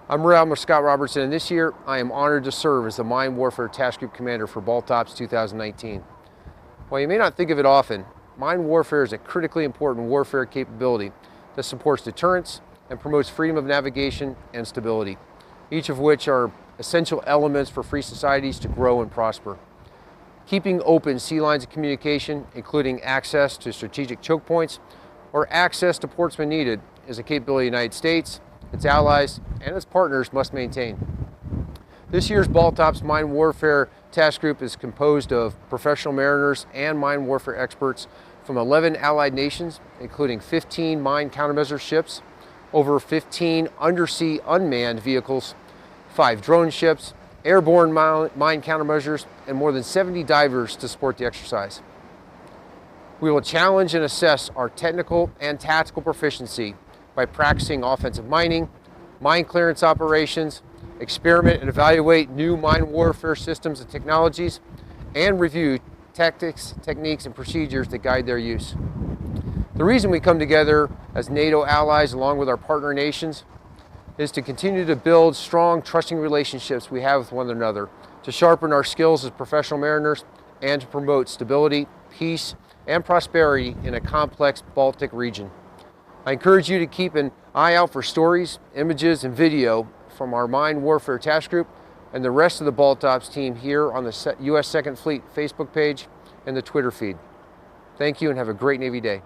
I'm Rear Admiral Scott Robertson, and this year I am honored to serve as the Mine Warfare Task Group Commander for BALTOPS 2019. While you may not think of it often, mine warfare is a critically important warfare capability that supports deterrence and promotes freedom of navigation and stability, each of which are essential elements for free societies to grow and prosper. Keeping open sea lines of communication, including access to strategic choke points or access to ports when needed, is a capability the United States, its allies, and its partners must maintain. This year's BALTOPS Mine Warfare Task Group is composed of professional mariners and mine warfare experts from 11 allied nations, including 15 mine countermeasure ships, over 15 undersea unmanned vehicles, 5 drone ships, airborne mine countermeasures, and more than 70 divers to support the exercise. We will challenge and assess our technical and tactical proficiency by practicing offensive mining, mine clearance operations, experiment and evaluate new mine warfare systems and technologies, and review tactics, techniques, and procedures that guide their use. The reason we come together as NATO allies along with our partner nations is to continue to build strong, trusting relationships we have with one another, to sharpen our skills as professional mariners, and to promote stability, peace, and prosperity in a complex Baltic region. I encourage you to keep an eye out for stories, images, and video from our Mine Warfare Task Group and the rest of the BALTOPS team here on the U.S. 2nd Fleet Facebook page and the Twitter feed. Thank you and have a great Navy day.